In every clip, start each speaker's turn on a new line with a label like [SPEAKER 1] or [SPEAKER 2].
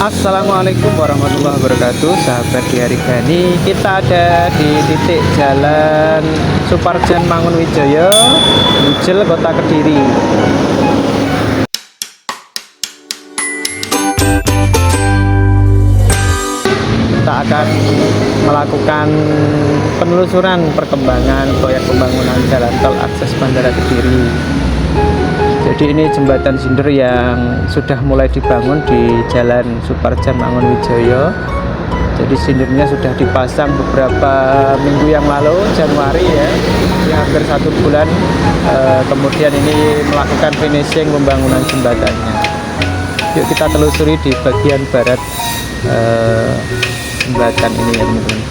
[SPEAKER 1] Assalamualaikum warahmatullahi wabarakatuh. Sahabat di hari ini kita ada di titik jalan Suparjan Mangunwijaya, Wujel, Kota Kediri. Kita akan melakukan penelusuran perkembangan proyek pembangunan jalan tol akses Bandara Kediri. Jadi ini jembatan Sinder yang sudah mulai dibangun di Jalan Suparjan Mangunwijaya. Jadi sindernya sudah dipasang beberapa minggu yang lalu, Januari ya, hampir 1 bulan. Kemudian ini melakukan finishing pembangunan jembatannya. Yuk kita telusuri di bagian barat jembatan ini ya teman-teman.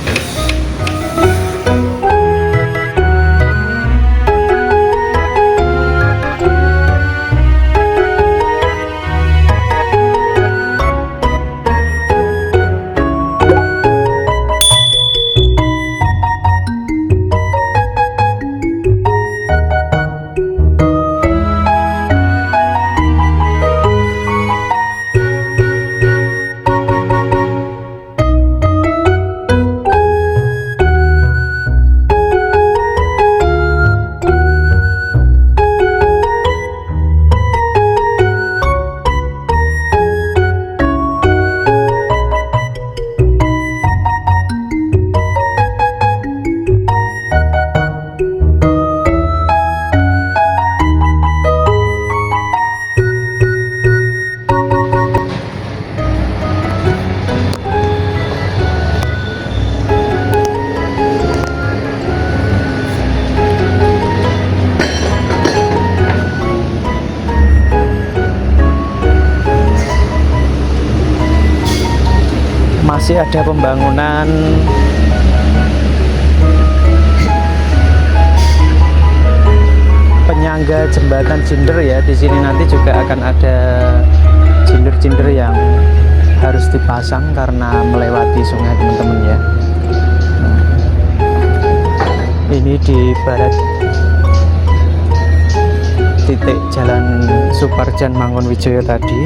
[SPEAKER 1] Masih ada pembangunan penyangga jembatan Sinder ya. Di sini nanti juga akan ada cinder-cinder yang harus dipasang karena melewati sungai teman-teman ya. Ini di barat titik jalan Suparjan Mangunwijaya tadi.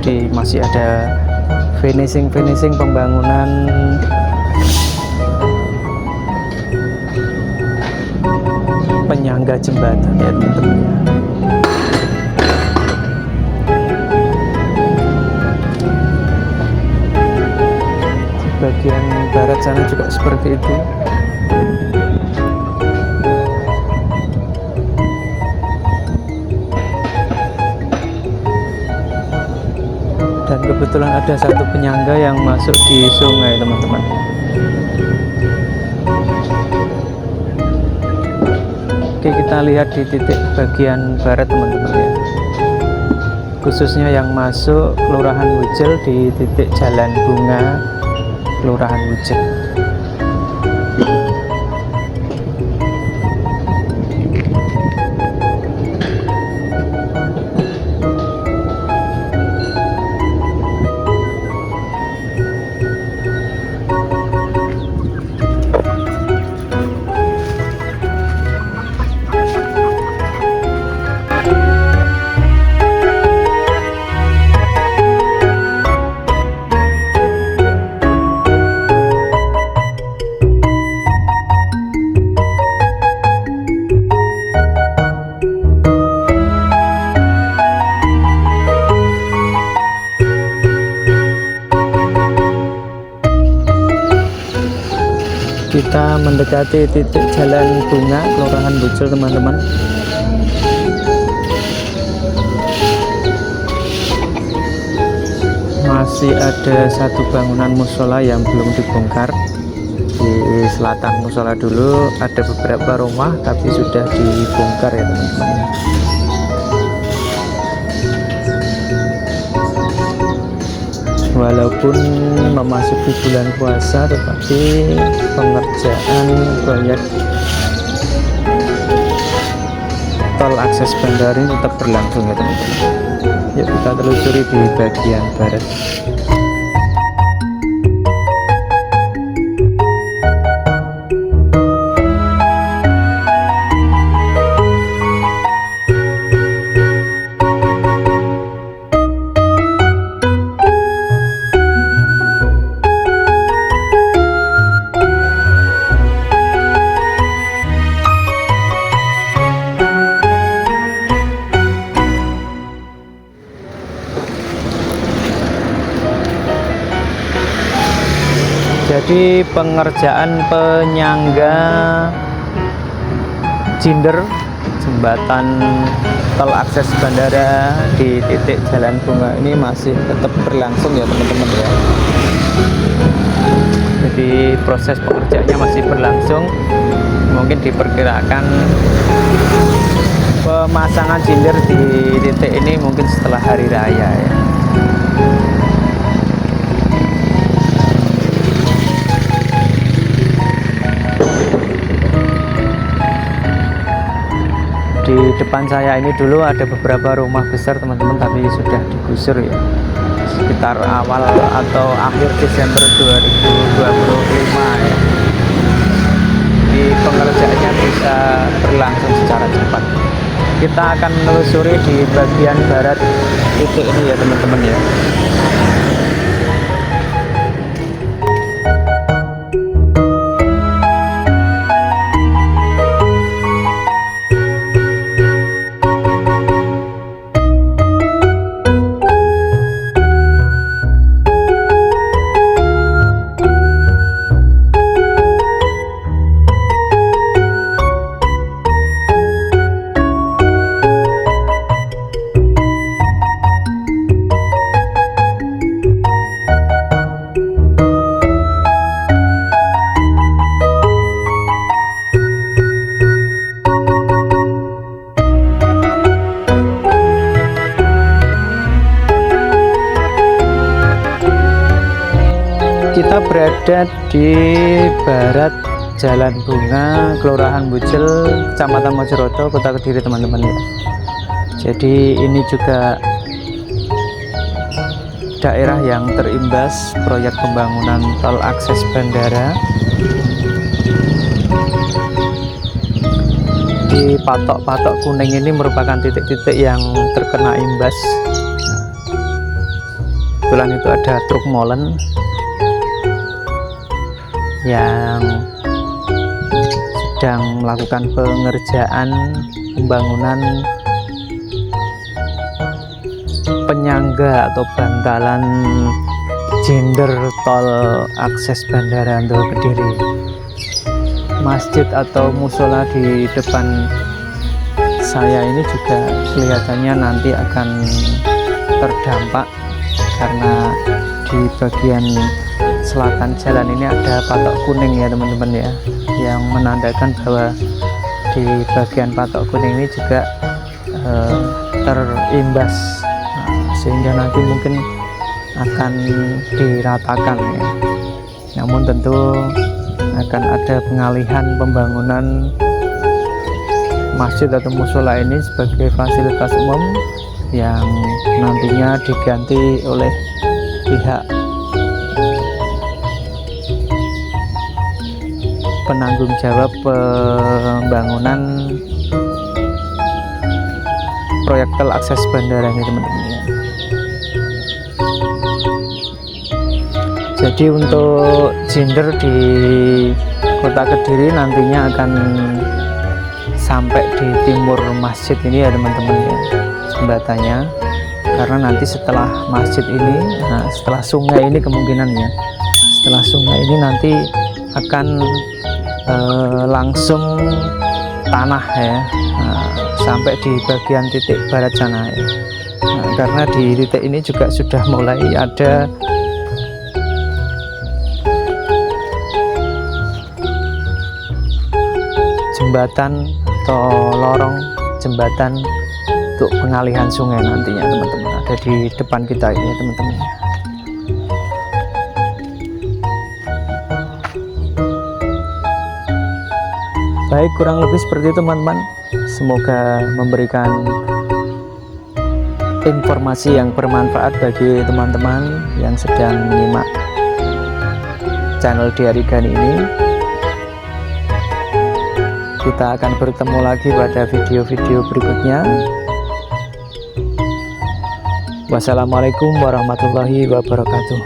[SPEAKER 1] Jadi masih ada finishing pembangunan penyangga jembatan ya teman-teman. Di bagian barat sana juga seperti itu. Dan kebetulan ada satu penyangga yang masuk di sungai teman-teman. Oke, kita lihat di titik bagian barat teman-teman ya, khususnya yang masuk Kelurahan Wujel di titik Jalan Bunga Kelurahan Wujel. Kita mendekati titik Jalan Bunga Kelurahan Wujel teman-teman. Masih ada satu bangunan musola yang belum dibongkar. Di selatan musola dulu ada beberapa rumah tapi sudah dibongkar ya teman-teman. Walaupun memasuki bulan puasa, tetapi pengerjaan proyek tol akses bandara ini tetap berlangsung ya teman-teman. Yuk kita telusuri di bagian barat. Jadi pengerjaan penyangga Cinder jembatan tol akses bandara di titik Jalan Bunga ini masih tetap berlangsung ya teman-teman ya. Jadi proses pengerjaannya masih berlangsung. Mungkin diperkirakan pemasangan cinder di titik ini mungkin setelah hari raya ya. Di depan saya ini dulu ada beberapa rumah besar teman-teman, tapi sudah digusur ya sekitar awal atau akhir Desember 2025 ya. Di pengerjaannya bisa berlangsung secara cepat. Kita akan menelusuri di bagian barat titik ini ya teman-teman ya. Kita berada di barat Jalan Bunga, Kelurahan Bujel, Kecamatan Mojoredo, Kota Kediri teman-teman ya. Jadi ini juga daerah yang terimbas proyek pembangunan tol akses bandara. Di patok-patok kuning ini merupakan titik-titik yang terkena imbas. Kebetulan itu ada truk molen yang sedang melakukan pengerjaan pembangunan penyangga atau bantalan cinder tol akses bandara untuk Kediri. Masjid atau musola di depan saya ini juga kelihatannya nanti akan terdampak karena di bagian selatan jalan ini ada patok kuning ya teman-teman ya, yang menandakan bahwa di bagian patok kuning ini juga terimbas, sehingga nanti mungkin akan diratakan ya. Namun tentu akan ada pengalihan pembangunan masjid atau musola ini sebagai fasilitas umum yang nantinya diganti oleh pihak penanggung jawab pembangunan proyek tol akses bandara ini teman-teman ya. Jadi untuk cinder di Kota Kediri nantinya akan sampai di timur masjid ini ya teman-teman ya, jembatannya. Karena nanti setelah masjid ini, setelah sungai ini kemungkinan ya, setelah sungai ini nanti akan langsung tanah ya, sampai di bagian titik barat sana ya. Karena di titik ini juga sudah mulai ada jembatan atau lorong jembatan untuk pengalihan sungai nantinya teman-teman, ada di depan kita ini ya teman-teman. Baik, kurang lebih seperti itu teman-teman. Semoga memberikan informasi yang bermanfaat bagi teman-teman yang sedang menyimak channel Diari Gani ini. Kita akan bertemu lagi pada video-video berikutnya. Wassalamualaikum warahmatullahi wabarakatuh.